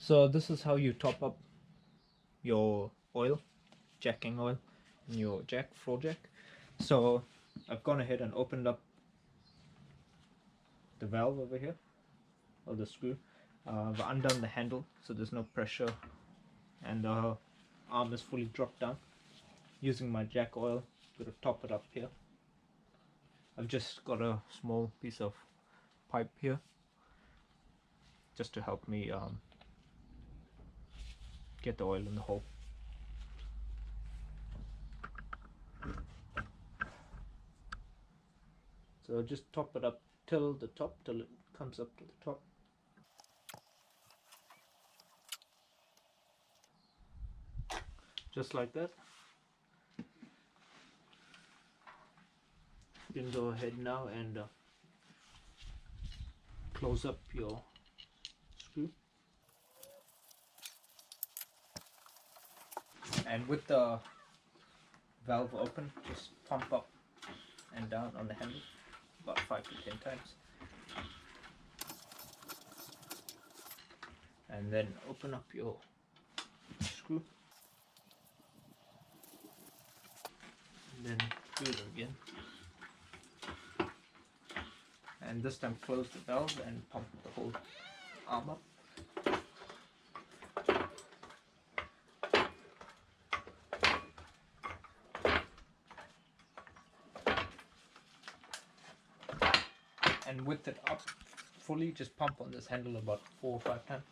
So this is how you top up your oil, jacking oil in your floor jack. So I've gone ahead and opened up the valve over here, or the screw. I've undone the handle so there's no pressure, and the arm is fully dropped down. Using my jack oil, I'm going to top it up here. I've just got a small piece of pipe here just to help me get the oil in the hole. So just top it up till the top, till it comes up to the top. Just like that. You can go ahead now and close up your screw. And with the valve open, just pump up and down on the handle about 5 to 10 times. And then open up your screw. And then do it again. And this time close the valve and pump the whole arm up. And with it up fully, just pump on this handle about 4 or 5 times.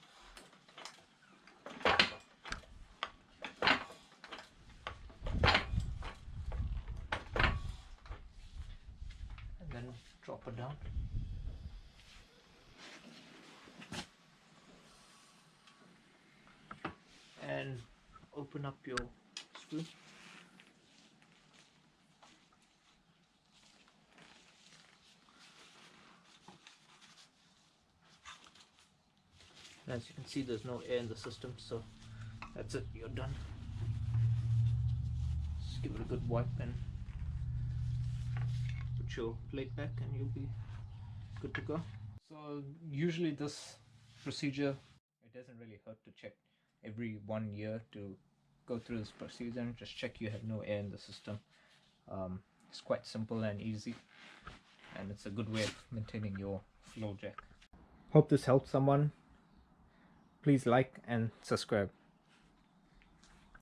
And then drop it down. And open up your screw. As you can see, there's no air in the system, so that's it, you're done. Just give it a good wipe and put your plate back and you'll be good to go. So usually this procedure, it doesn't really hurt to check every 1 year, to go through this procedure and just check you have no air in the system. It's quite simple and easy, and it's a good way of maintaining your floor jack. Hope this helped someone. Please like and subscribe.